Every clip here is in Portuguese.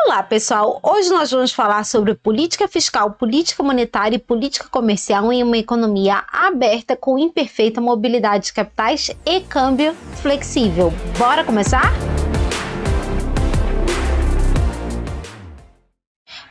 Olá, pessoal! Hoje nós vamos falar sobre política fiscal, política monetária e política comercial em uma economia aberta com imperfeita mobilidade de capitais e câmbio flexível. Bora começar?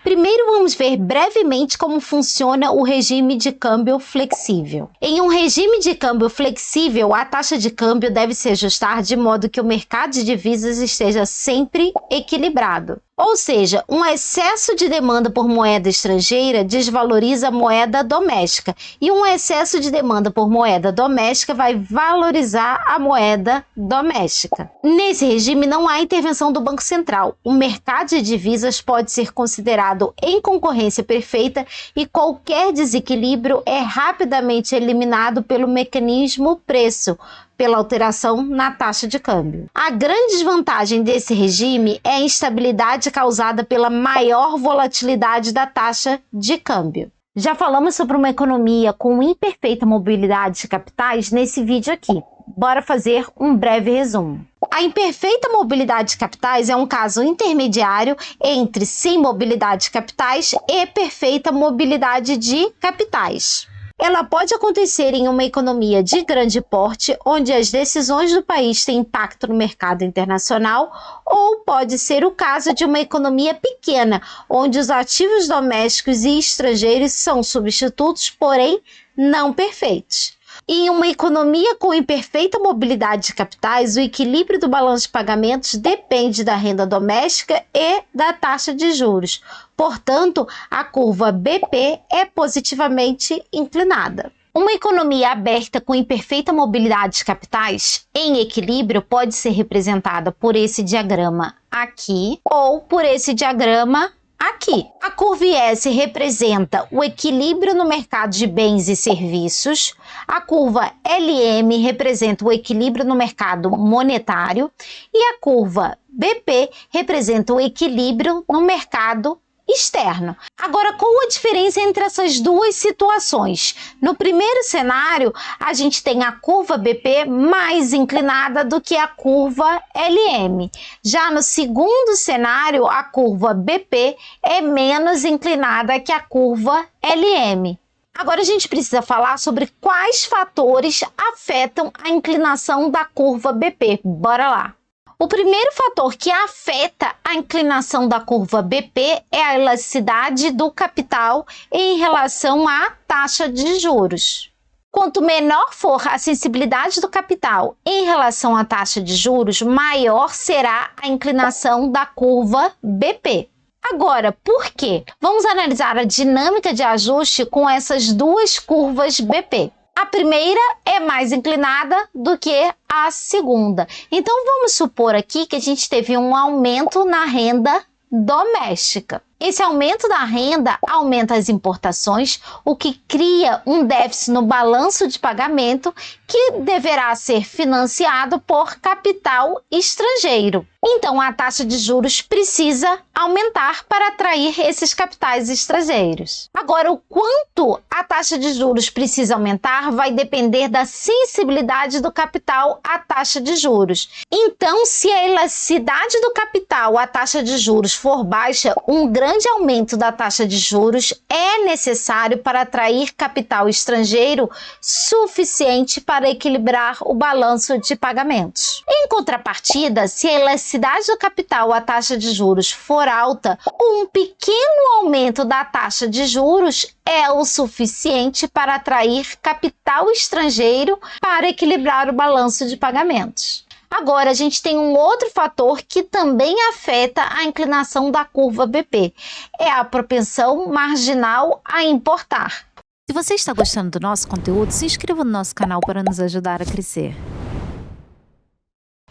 Primeiro vamos ver brevemente como funciona o regime de câmbio flexível. Em um regime de câmbio flexível, a taxa de câmbio deve se ajustar de modo que o mercado de divisas esteja sempre equilibrado. Ou seja, um excesso de demanda por moeda estrangeira desvaloriza a moeda doméstica e um excesso de demanda por moeda doméstica vai valorizar a moeda doméstica. Nesse regime não há intervenção do Banco Central. O mercado de divisas pode ser considerado em concorrência perfeita e qualquer desequilíbrio é rapidamente eliminado pelo mecanismo preço, pela alteração na taxa de câmbio. A grande desvantagem desse regime é a instabilidade causada pela maior volatilidade da taxa de câmbio. Já falamos sobre uma economia com imperfeita mobilidade de capitais nesse vídeo aqui. Bora fazer um breve resumo. A imperfeita mobilidade de capitais é um caso intermediário entre sem mobilidade de capitais e perfeita mobilidade de capitais. Ela pode acontecer em uma economia de grande porte, onde as decisões do país têm impacto no mercado internacional, ou pode ser o caso de uma economia pequena, onde os ativos domésticos e estrangeiros são substitutos, porém não perfeitos. Em uma economia com imperfeita mobilidade de capitais, o equilíbrio do balanço de pagamentos depende da renda doméstica e da taxa de juros. Portanto, a curva BP é positivamente inclinada. Uma economia aberta com imperfeita mobilidade de capitais em equilíbrio pode ser representada por esse diagrama aqui ou por esse diagrama aqui. A curva IS representa o equilíbrio no mercado de bens e serviços, a curva LM representa o equilíbrio no mercado monetário e a curva BP representa o equilíbrio no mercado externo. Agora, qual a diferença entre essas duas situações? No primeiro cenário, a gente tem a curva BP mais inclinada do que a curva LM. Já no segundo cenário, a curva BP é menos inclinada que a curva LM. Agora a gente precisa falar sobre quais fatores afetam a inclinação da curva BP. Bora lá! O primeiro fator que afeta a inclinação da curva BP é a elasticidade do capital em relação à taxa de juros. Quanto menor for a sensibilidade do capital em relação à taxa de juros, maior será a inclinação da curva BP. Agora, por quê? Vamos analisar a dinâmica de ajuste com essas duas curvas BP. A primeira é mais inclinada do que a segunda. Então, vamos supor aqui que a gente teve um aumento na renda doméstica. Esse aumento da renda aumenta as importações, o que cria um déficit no balanço de pagamento que deverá ser financiado por capital estrangeiro. Então, a taxa de juros precisa aumentar para atrair esses capitais estrangeiros. Agora, o quanto a taxa de juros precisa aumentar vai depender da sensibilidade do capital à taxa de juros. Então, se a elasticidade do capital à taxa de juros for baixa, um grande aumento da taxa de juros é necessário para atrair capital estrangeiro suficiente para equilibrar o balanço de pagamentos. Em contrapartida, se a elasticidade do capital à taxa de juros for alta, um pequeno aumento da taxa de juros é o suficiente para atrair capital estrangeiro para equilibrar o balanço de pagamentos. Agora, a gente tem um outro fator que também afeta a inclinação da curva BP. É a propensão marginal a importar. Se você está gostando do nosso conteúdo, se inscreva no nosso canal para nos ajudar a crescer.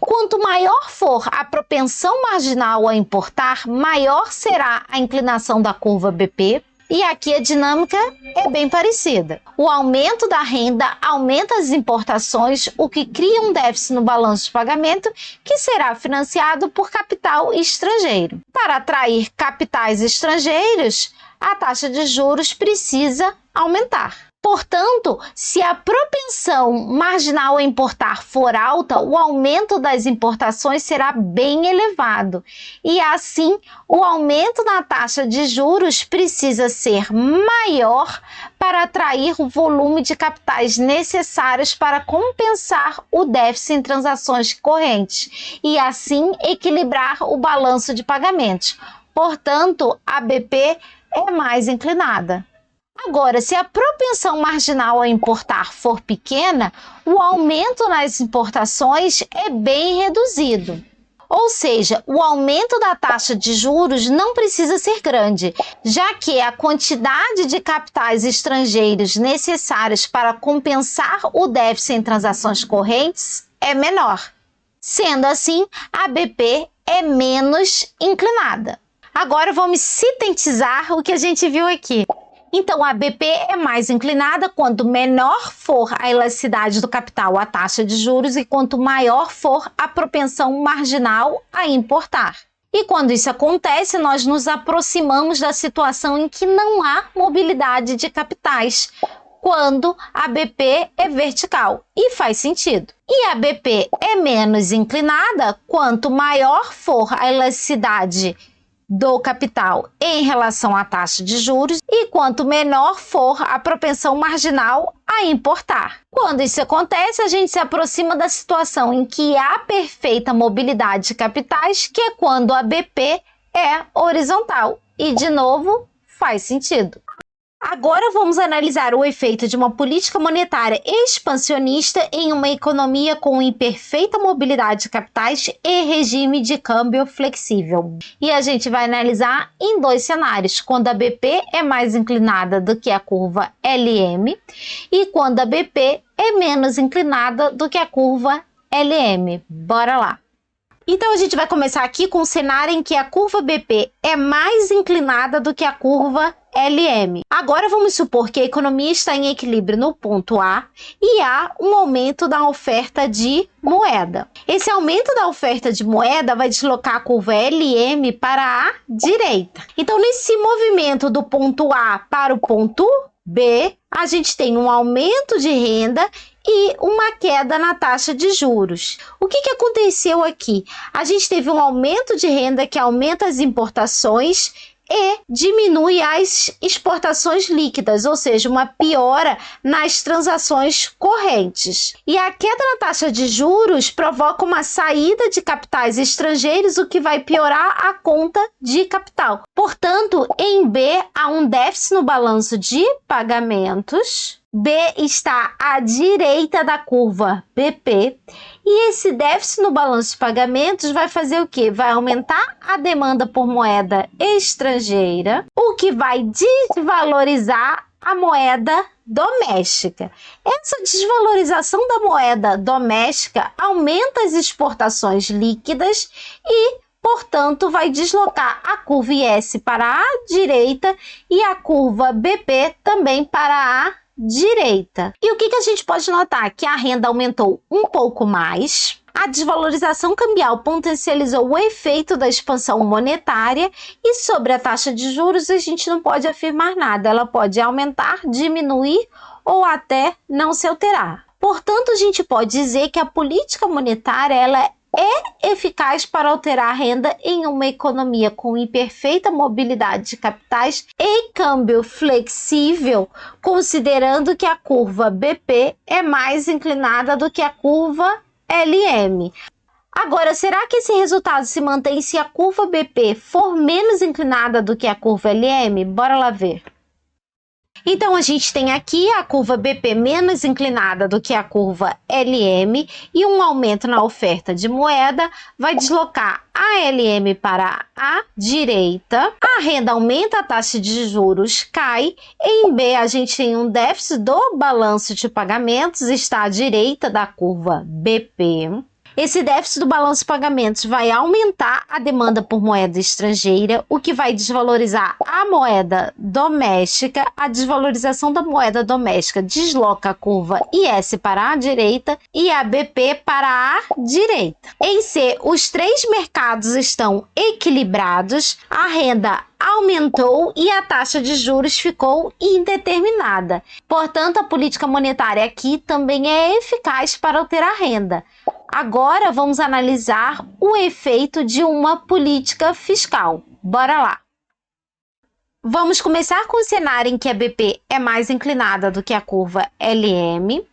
Quanto maior for a propensão marginal a importar, maior será a inclinação da curva BP. E aqui a dinâmica é bem parecida. O aumento da renda aumenta as importações, o que cria um déficit no balanço de pagamento, que será financiado por capital estrangeiro. Para atrair capitais estrangeiros, a taxa de juros precisa aumentar. Portanto, se a propensão marginal a importar for alta, o aumento das importações será bem elevado. E assim, o aumento na taxa de juros precisa ser maior para atrair o volume de capitais necessários para compensar o déficit em transações correntes e assim equilibrar o balanço de pagamentos. Portanto, a BP é mais inclinada. Agora, se a propensão marginal a importar for pequena, o aumento nas importações é bem reduzido. Ou seja, o aumento da taxa de juros não precisa ser grande, já que a quantidade de capitais estrangeiros necessários para compensar o déficit em transações correntes é menor. Sendo assim, a BP é menos inclinada. Agora vamos sintetizar o que a gente viu aqui. Então, a BP é mais inclinada quanto menor for a elasticidade do capital à taxa de juros e quanto maior for a propensão marginal a importar. E quando isso acontece, nós nos aproximamos da situação em que não há mobilidade de capitais, quando a BP é vertical, e faz sentido. E a BP é menos inclinada quanto maior for a elasticidade do capital em relação à taxa de juros e quanto menor for a propensão marginal a importar. Quando isso acontece, a gente se aproxima da situação em que há perfeita mobilidade de capitais, que é quando a BP é horizontal. E, de novo, faz sentido. Agora vamos analisar o efeito de uma política monetária expansionista em uma economia com imperfeita mobilidade de capitais e regime de câmbio flexível. E a gente vai analisar em dois cenários, quando a BP é mais inclinada do que a curva LM e quando a BP é menos inclinada do que a curva LM. Bora lá! Então, a gente vai começar aqui com um cenário em que a curva BP é mais inclinada do que a curva LM. Agora, vamos supor que a economia está em equilíbrio no ponto A e há um aumento da oferta de moeda. Esse aumento da oferta de moeda vai deslocar a curva LM para a direita. Então, nesse movimento do ponto A para o ponto B, a gente tem um aumento de renda e uma queda na taxa de juros. O que aconteceu aqui? A gente teve um aumento de renda que aumenta as importações e diminui as exportações líquidas, ou seja, uma piora nas transações correntes. E a queda na taxa de juros provoca uma saída de capitais estrangeiros, o que vai piorar a conta de capital. Portanto, em B há um déficit no balanço de pagamentos. B está à direita da curva BP e esse déficit no balanço de pagamentos vai fazer o quê? Vai aumentar a demanda por moeda estrangeira, o que vai desvalorizar a moeda doméstica. Essa desvalorização da moeda doméstica aumenta as exportações líquidas e, portanto, vai deslocar a curva IS para a direita e a curva BP também para a direita. E o que a gente pode notar? Que a renda aumentou um pouco mais, a desvalorização cambial potencializou o efeito da expansão monetária e sobre a taxa de juros a gente não pode afirmar nada, ela pode aumentar, diminuir ou até não se alterar. Portanto, a gente pode dizer que a política monetária ela é eficaz para alterar a renda em uma economia com imperfeita mobilidade de capitais e câmbio flexível, considerando que a curva BP é mais inclinada do que a curva LM. Agora, será que esse resultado se mantém se a curva BP for menos inclinada do que a curva LM? Bora lá ver. Então, a gente tem aqui a curva BP menos inclinada do que a curva LM e um aumento na oferta de moeda vai deslocar a LM para a direita. A renda aumenta, a taxa de juros cai. Em B, a gente tem um déficit do balanço de pagamentos, está à direita da curva BP. Esse déficit do balanço de pagamentos vai aumentar a demanda por moeda estrangeira, o que vai desvalorizar a moeda doméstica. A desvalorização da moeda doméstica desloca a curva IS para a direita e a BP para a direita. Em C, os três mercados estão equilibrados, a renda aumentou e a taxa de juros ficou indeterminada. Portanto, a política monetária aqui também é eficaz para alterar a renda. Agora vamos analisar o efeito de uma política fiscal. Bora lá! Vamos começar com o cenário em que a BP é mais inclinada do que a curva LM.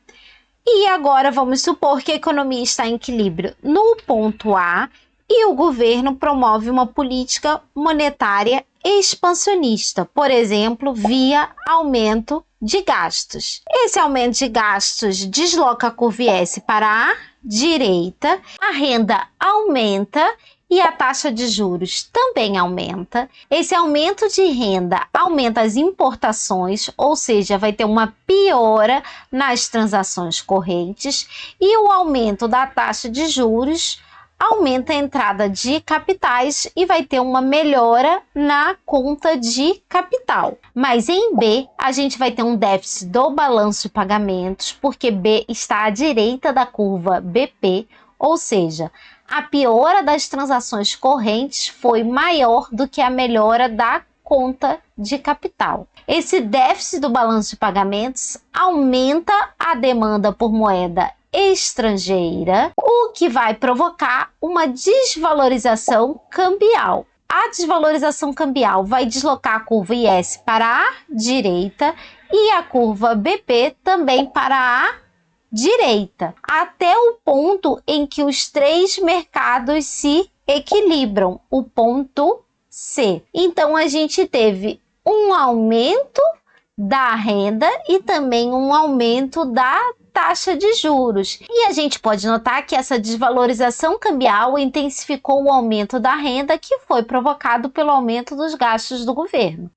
E agora vamos supor que a economia está em equilíbrio no ponto A e o governo promove uma política monetária expansionista, por exemplo, via aumento de gastos. Esse aumento de gastos desloca a curva IS para a direita, a renda aumenta e a taxa de juros também aumenta. Esse aumento de renda aumenta as importações, ou seja, vai ter uma piora nas transações correntes, e o aumento da taxa de juros aumenta a entrada de capitais e vai ter uma melhora na conta de capital. Mas em B, a gente vai ter um déficit do balanço de pagamentos, porque B está à direita da curva BP, ou seja, a piora das transações correntes foi maior do que a melhora da conta de capital. Esse déficit do balanço de pagamentos aumenta a demanda por moeda estrangeira, o que vai provocar uma desvalorização cambial. A desvalorização cambial vai deslocar a curva IS para a direita e a curva BP também para a direita, até o ponto em que os três mercados se equilibram, o ponto C. Então a gente teve um aumento da renda e também um aumento da taxa de juros. E a gente pode notar que essa desvalorização cambial intensificou o aumento da renda, que foi provocado pelo aumento dos gastos do governo.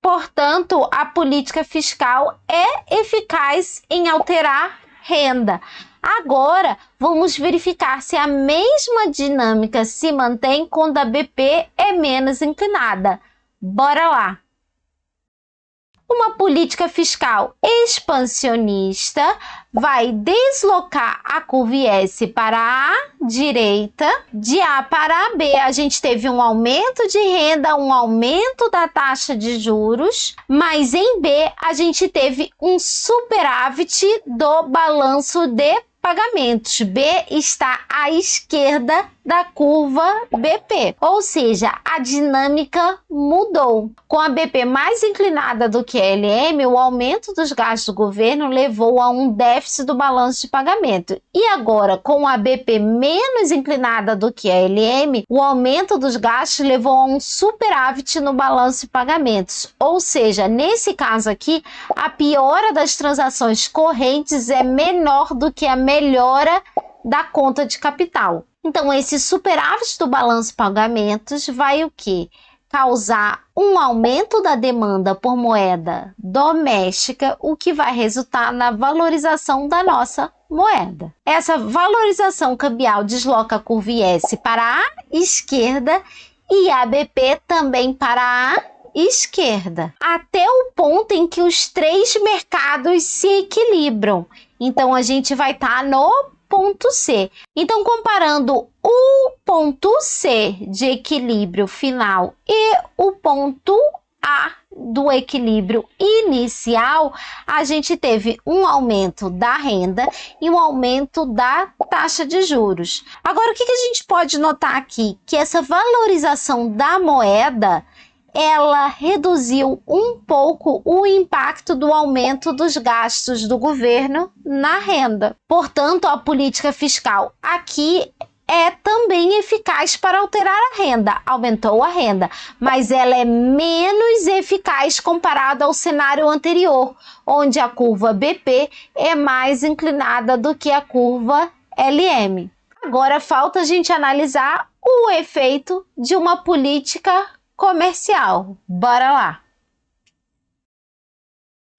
Portanto, a política fiscal é eficaz em alterar renda. Agora, vamos verificar se a mesma dinâmica se mantém quando a BP é menos inclinada. Bora lá! Uma política fiscal expansionista vai deslocar a curva IS para a direita. De A para a B, a gente teve um aumento de renda, um aumento da taxa de juros, mas em B a gente teve um superávit do balanço de pagamentos. B está à esquerda da curva BP, ou seja, a dinâmica mudou. Com a BP mais inclinada do que a LM, o aumento dos gastos do governo levou a um déficit do balanço de pagamento. E agora, com a BP menos inclinada do que a LM, o aumento dos gastos levou a um superávit no balanço de pagamentos. Ou seja, nesse caso aqui, a piora das transações correntes é menor do que a melhora da conta de capital. Então, esse superávit do balanço de pagamentos vai o quê? Causar um aumento da demanda por moeda doméstica, o que vai resultar na valorização da nossa moeda. Essa valorização cambial desloca a curva IS para a esquerda e a BP também para a esquerda, até o ponto em que os três mercados se equilibram. Então, a gente vai estar no ponto C. Então, comparando o ponto C de equilíbrio final e o ponto A do equilíbrio inicial, a gente teve um aumento da renda e um aumento da taxa de juros. Agora, o que a gente pode notar aqui? Que essa valorização da moeda, ela reduziu um pouco o impacto do aumento dos gastos do governo na renda. Portanto, a política fiscal aqui é também eficaz para alterar a renda. Aumentou a renda, mas ela é menos eficaz comparada ao cenário anterior, onde a curva BP é mais inclinada do que a curva LM. Agora falta a gente analisar o efeito de uma política comercial. Bora lá!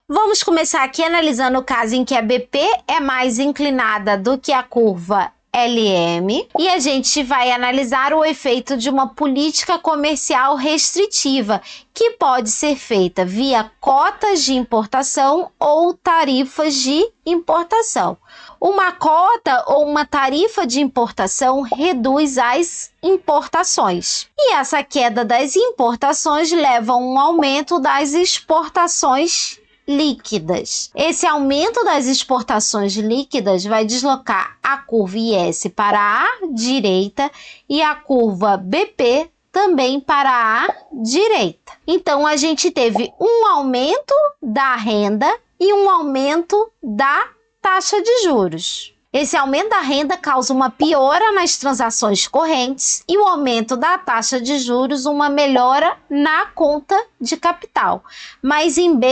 Vamos começar aqui analisando o caso em que a BP é mais inclinada do que a curva LM, e a gente vai analisar o efeito de uma política comercial restritiva, que pode ser feita via cotas de importação ou tarifas de importação. Uma cota ou uma tarifa de importação reduz as importações. E essa queda das importações leva a um aumento das exportações líquidas. Esse aumento das exportações líquidas vai deslocar a curva IS para a direita e a curva BP também para a direita. Então, a gente teve um aumento da renda e um aumento da taxa de juros. Esse aumento da renda causa uma piora nas transações correntes e o aumento da taxa de juros uma melhora na conta de capital. Mas em B,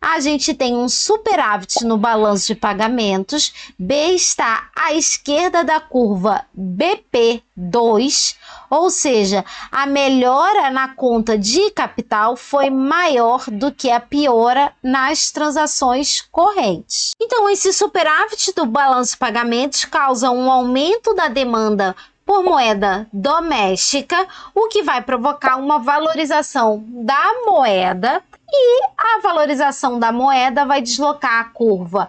a gente tem um superávit no balanço de pagamentos. B está à esquerda da curva BP2, ou seja, a melhora na conta de capital foi maior do que a piora nas transações correntes. Então, esse superávit do balanço de pagamentos causa um aumento da demanda por moeda doméstica, o que vai provocar uma valorização da moeda, e a valorização da moeda vai deslocar a curva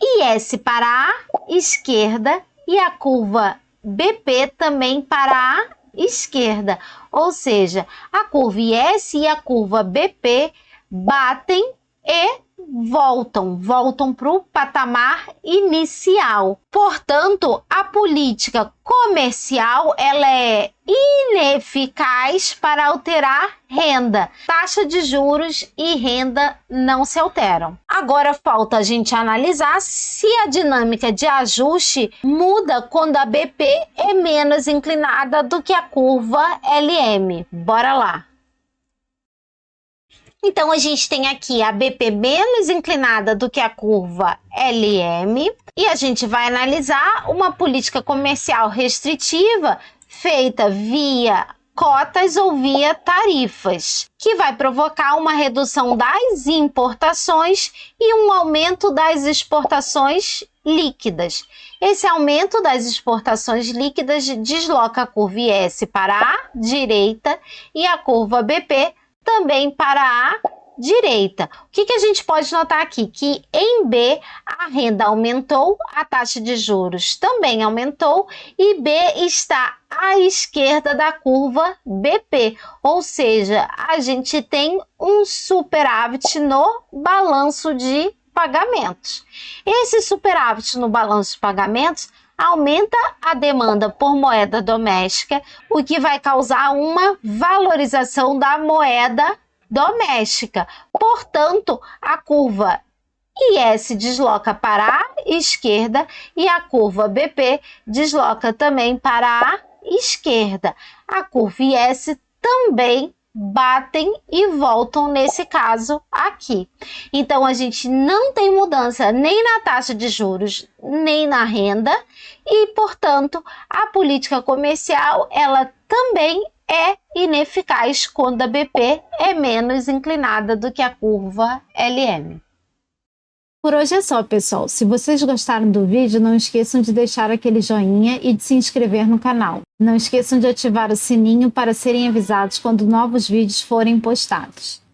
IS para a esquerda e a curva BP também para a esquerda, ou seja, a curva IS e a curva BP batem e voltam para o patamar inicial. Portanto, a política comercial ela é ineficaz para alterar renda. Taxa de juros e renda não se alteram. Agora falta a gente analisar se a dinâmica de ajuste muda quando a BP é menos inclinada do que a curva LM. Bora lá! Então, a gente tem aqui a BP menos inclinada do que a curva LM e a gente vai analisar uma política comercial restritiva feita via cotas ou via tarifas, que vai provocar uma redução das importações e um aumento das exportações líquidas. Esse aumento das exportações líquidas desloca a curva IS para a direita e a curva BP também para a direita. O que a gente pode notar aqui? Que em B a renda aumentou, a taxa de juros também aumentou e B está à esquerda da curva BP, ou seja, a gente tem um superávit no balanço de pagamentos. Esse superávit no balanço de pagamentos aumenta a demanda por moeda doméstica, o que vai causar uma valorização da moeda doméstica. Portanto, a curva IS desloca para a esquerda e a curva BP desloca também para a esquerda. A curva IS também batem e voltam nesse caso aqui. Então, a gente não tem mudança nem na taxa de juros, nem na renda e, portanto, a política comercial, ela também é ineficaz quando a BP é menos inclinada do que a curva LM. Por hoje é só, pessoal. Se vocês gostaram do vídeo, não esqueçam de deixar aquele joinha e de se inscrever no canal. Não esqueçam de ativar o sininho para serem avisados quando novos vídeos forem postados.